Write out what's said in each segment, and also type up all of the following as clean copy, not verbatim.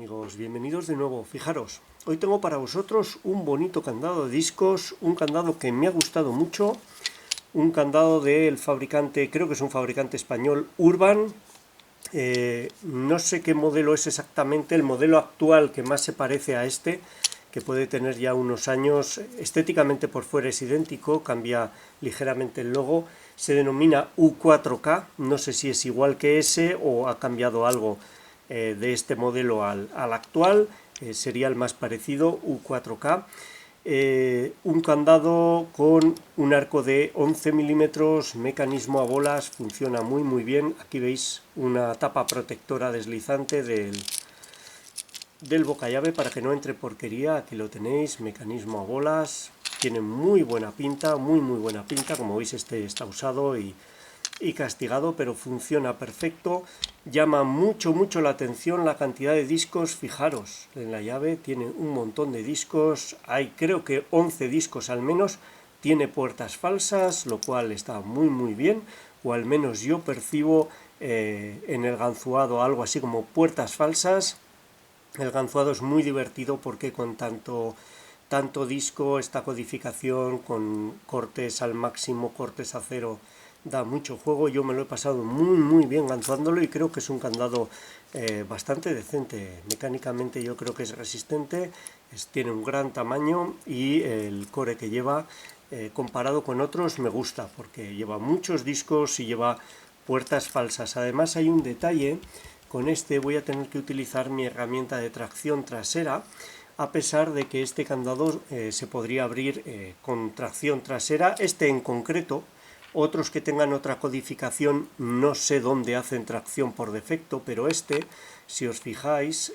amigos, bienvenidos de nuevo. Fijaros, hoy tengo para vosotros un bonito candado de discos, un candado que me ha gustado mucho, un candado del fabricante, creo que es un fabricante español, Urban. No sé qué modelo es exactamente, el modelo actual que más se parece a este, que puede tener ya unos años. Estéticamente por fuera es idéntico, cambia ligeramente el logo, se denomina U4K, no sé si es igual que ese o ha cambiado algo de este modelo al actual, sería el más parecido, U4K. Un candado con un arco de 11 milímetros, mecanismo a bolas, funciona muy bien. Aquí veis una tapa protectora deslizante del bocallave para que no entre porquería. Aquí lo tenéis, mecanismo a bolas, tiene muy buena pinta, muy buena pinta. Como veis, este está usado y castigado, pero funciona perfecto. Llama mucho la atención la cantidad de discos. Fijaros, en la llave tiene un montón de discos, hay creo que 11 discos al menos. Tiene puertas falsas, lo cual está muy bien, o al menos yo percibo en el ganzuado algo así como puertas falsas. El ganzuado es muy divertido porque con tanto disco, esta codificación con cortes al máximo, cortes a cero, da mucho juego. Yo me lo he pasado muy bien ganzuándolo y creo que es un candado bastante decente. Mecánicamente yo creo que es resistente, tiene un gran tamaño y el core que lleva comparado con otros me gusta porque lleva muchos discos y lleva puertas falsas. Además hay un detalle, con este voy a tener que utilizar mi herramienta de tracción trasera, a pesar de que este candado se podría abrir con tracción trasera. Este en concreto, otros que tengan otra codificación no sé dónde hacen tracción por defecto, pero este, si os fijáis,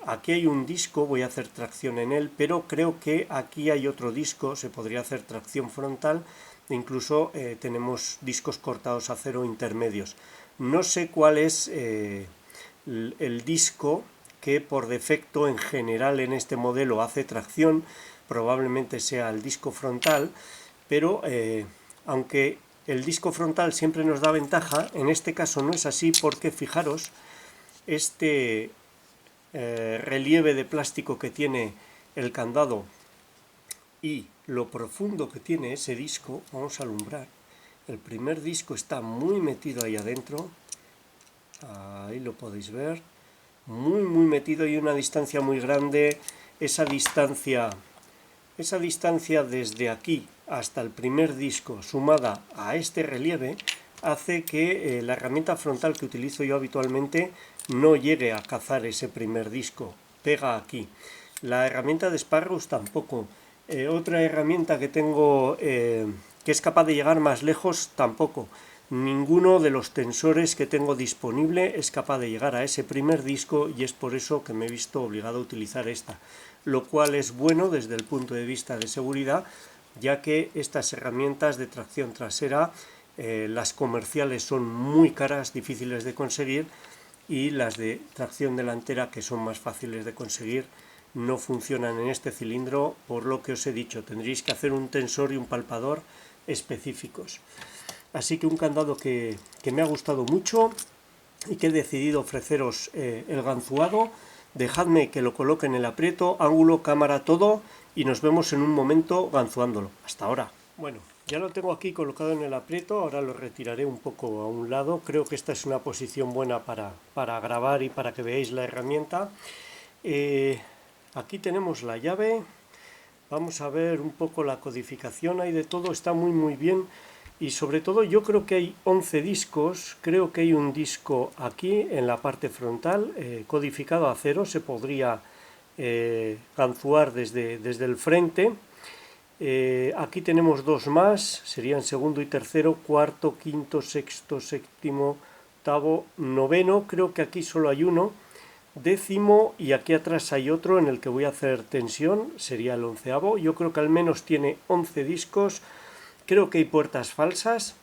aquí hay un disco, voy a hacer tracción en él, pero creo que aquí hay otro disco, se podría hacer tracción frontal, incluso tenemos discos cortados a cero intermedios. No sé cuál es el disco que por defecto en general en este modelo hace tracción, probablemente sea el disco frontal, pero aunque el disco frontal siempre nos da ventaja, en este caso no es así porque fijaros, este relieve de plástico que tiene el candado y lo profundo que tiene ese disco, vamos a alumbrar, el primer disco está muy metido ahí adentro, ahí lo podéis ver, muy metido y una distancia muy grande. Esa distancia desde aquí hasta el primer disco sumada a este relieve hace que la herramienta frontal que utilizo yo habitualmente no llegue a cazar ese primer disco, pega aquí. La herramienta de Sparrows tampoco. Otra herramienta que tengo que es capaz de llegar más lejos tampoco. Ninguno de los tensores que tengo disponible es capaz de llegar a ese primer disco y es por eso que me he visto obligado a utilizar esta, lo cual es bueno desde el punto de vista de seguridad, ya que estas herramientas de tracción trasera, las comerciales son muy caras, difíciles de conseguir, y las de tracción delantera, que son más fáciles de conseguir, no funcionan en este cilindro, por lo que os he dicho, tendréis que hacer un tensor y un palpador específicos. Así que un candado que me ha gustado mucho y que he decidido ofreceros el ganzuado. Dejadme que lo coloque en el aprieto, ángulo, cámara, todo, y nos vemos en un momento ganzuándolo. Hasta ahora. Bueno, ya lo tengo aquí colocado en el aprieto, ahora lo retiraré un poco a un lado. Creo que esta es una posición buena para grabar y para que veáis la herramienta. Aquí tenemos la llave. Vamos a ver un poco la codificación, hay de todo, está muy bien. Y sobre todo yo creo que hay 11 discos, creo que hay un disco aquí en la parte frontal, codificado a cero, se podría ganzuar desde el frente. Aquí tenemos dos más, serían segundo y tercero, cuarto, quinto, sexto, séptimo, octavo, noveno, creo que aquí solo hay uno, décimo, y aquí atrás hay otro en el que voy a hacer tensión, sería el onceavo. Yo creo que al menos tiene 11 discos. Creo que hay puertas falsas,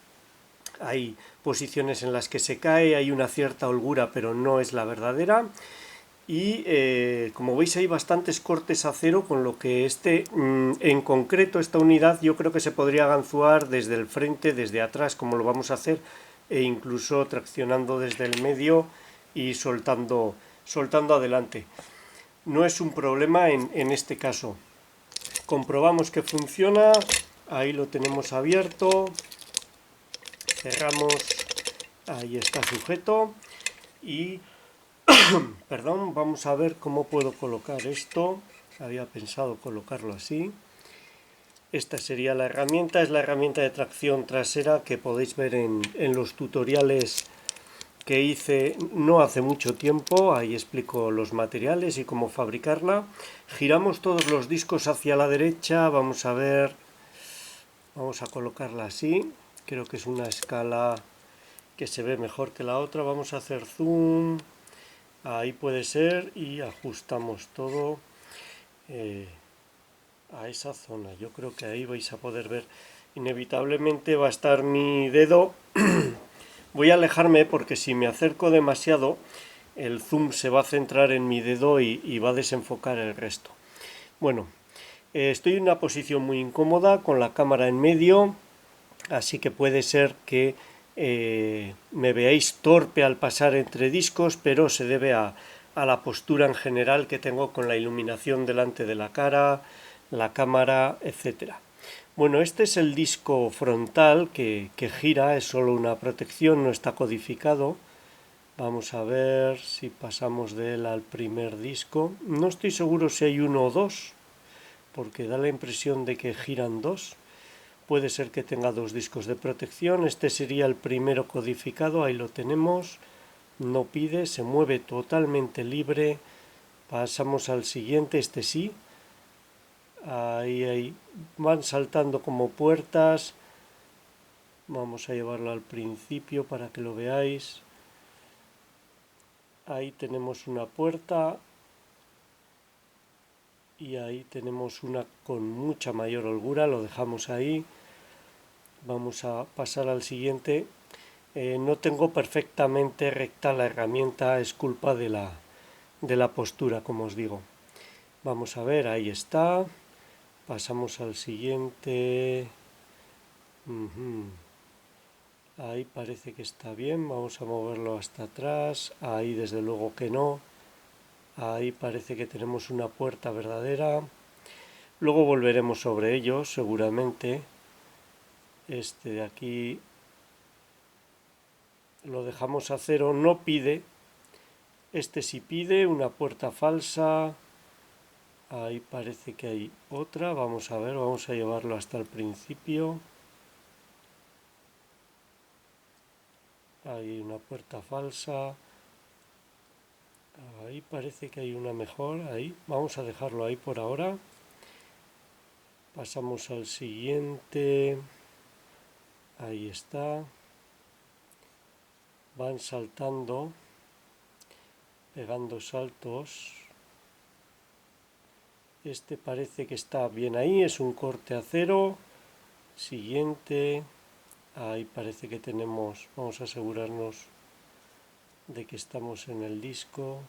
hay posiciones en las que se cae, hay una cierta holgura, pero no es la verdadera. Y como veis hay bastantes cortes a cero, con lo que en concreto esta unidad yo creo que se podría ganzuar desde el frente, desde atrás, como lo vamos a hacer, e incluso traccionando desde el medio y soltando adelante. no es un problema en este caso. Comprobamos que funciona, ahí lo tenemos abierto, cerramos, ahí está sujeto y perdón, vamos a ver cómo puedo colocar esto. Había pensado colocarlo así. Esta sería la herramienta, es la herramienta de tracción trasera que podéis ver en los tutoriales que hice no hace mucho tiempo. Ahí explico los materiales y cómo fabricarla. Giramos todos los discos hacia la derecha, vamos a ver, vamos a colocarla así. Creo que es una escala que se ve mejor que la otra. Vamos a hacer zoom, ahí puede ser, y ajustamos todo a esa zona. Yo creo que ahí vais a poder ver. Inevitablemente va a estar mi dedo. Voy a alejarme porque si me acerco demasiado el zoom se va a centrar en mi dedo y va a desenfocar el resto. Bueno, estoy en una posición muy incómoda con la cámara en medio, así que puede ser que me veáis torpe al pasar entre discos, pero se debe a la postura en general que tengo con la iluminación delante de la cara, la cámara, etcétera. Bueno, este es el disco frontal que gira, es solo una protección, no está codificado. Vamos a ver si pasamos de él al primer disco. No estoy seguro si hay uno o dos, porque da la impresión de que giran dos. Puede ser que tenga dos discos de protección. Este sería el primero codificado, ahí lo tenemos. No pide, se mueve totalmente libre. Pasamos al siguiente, este sí. Ahí van saltando como puertas. Vamos a llevarlo al principio para que lo veáis. Ahí tenemos una puerta y ahí tenemos una con mucha mayor holgura, lo dejamos ahí. Vamos a pasar al siguiente. No tengo perfectamente recta la herramienta, es culpa de la postura, como os digo. Vamos a ver, ahí está. Pasamos al siguiente. Ahí parece que está bien, vamos a moverlo hasta atrás. Ahí desde luego que no. Ahí parece que tenemos una puerta verdadera. Luego volveremos sobre ello, seguramente. Este de aquí lo dejamos a cero, no pide. Este sí pide, una puerta falsa. Ahí parece que hay otra. Vamos a ver, vamos a llevarlo hasta el principio. Hay una puerta falsa. Ahí parece que hay una mejor. Ahí, vamos a dejarlo ahí por ahora. Pasamos al siguiente. Ahí está. Van saltando, pegando saltos. Este parece que está bien ahí, es un corte a cero. Siguiente. Ahí parece que tenemos, vamos a asegurarnos de que estamos en el disco.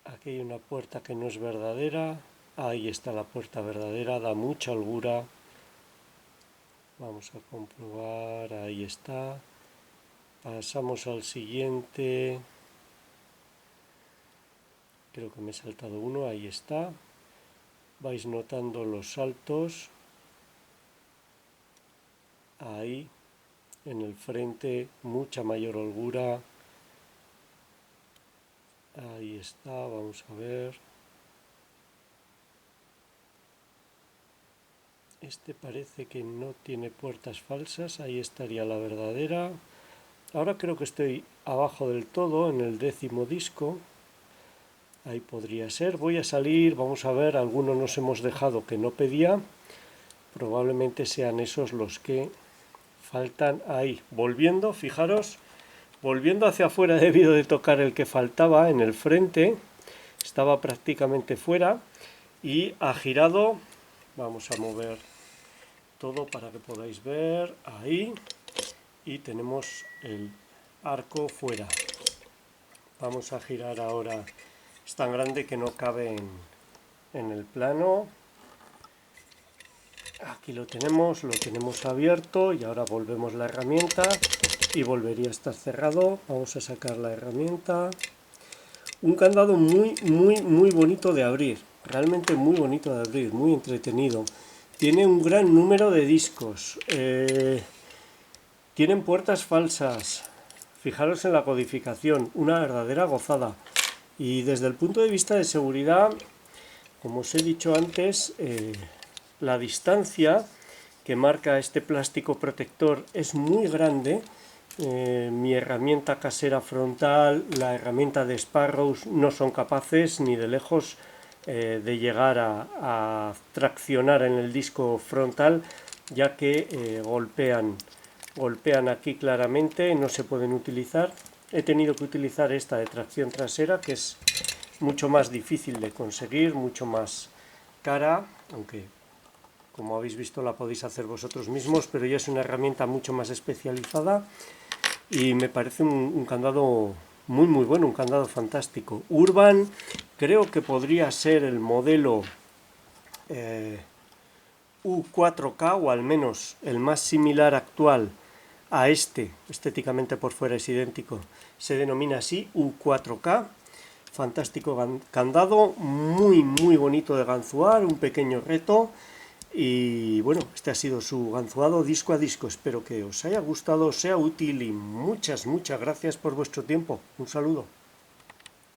Aquí hay una puerta que no es verdadera. Ahí está la puerta verdadera, da mucha holgura. Vamos a comprobar, ahí está. Pasamos al siguiente. Creo que me he saltado uno, ahí está. Vais notando los saltos. Ahí, en el frente, mucha mayor holgura. Ahí está, vamos a ver. Este parece que no tiene puertas falsas, ahí estaría la verdadera. Ahora creo que estoy abajo del todo, en el 10º disco. Ahí podría ser. Voy a salir, vamos a ver, algunos nos hemos dejado que no pedía. Probablemente sean esos los que faltan ahí. Volviendo, fijaros, volviendo hacia afuera he debido de tocar el que faltaba en el frente. Estaba prácticamente fuera y ha girado. Vamos a mover todo para que podáis ver. Ahí. Y tenemos el arco fuera. Vamos a girar ahora. Es tan grande que no cabe en el plano. Aquí lo tenemos abierto y ahora volvemos la herramienta y volvería a estar cerrado. Vamos a sacar la herramienta. Un candado muy bonito de abrir, realmente muy bonito de abrir, muy entretenido. Tiene un gran número de discos, tienen puertas falsas, fijaros en la codificación, una verdadera gozada. Y desde el punto de vista de seguridad, como os he dicho antes, la distancia que marca este plástico protector es muy grande. Mi herramienta casera frontal, la herramienta de Sparrows no son capaces ni de lejos de llegar a traccionar en el disco frontal, ya que golpean aquí claramente, no se pueden utilizar. He tenido que utilizar esta de tracción trasera, que es mucho más difícil de conseguir, mucho más cara, aunque como habéis visto la podéis hacer vosotros mismos, pero ya es una herramienta mucho más especializada y me parece un candado muy bueno, un candado fantástico. Urban creo que podría ser el modelo U4K, o al menos el más similar actual a este, estéticamente por fuera es idéntico, se denomina así, U4K. Fantástico candado, muy bonito de ganzuar, un pequeño reto. Y bueno, este ha sido su ganzuado disco a disco. Espero que os haya gustado, sea útil y muchas gracias por vuestro tiempo. Un saludo.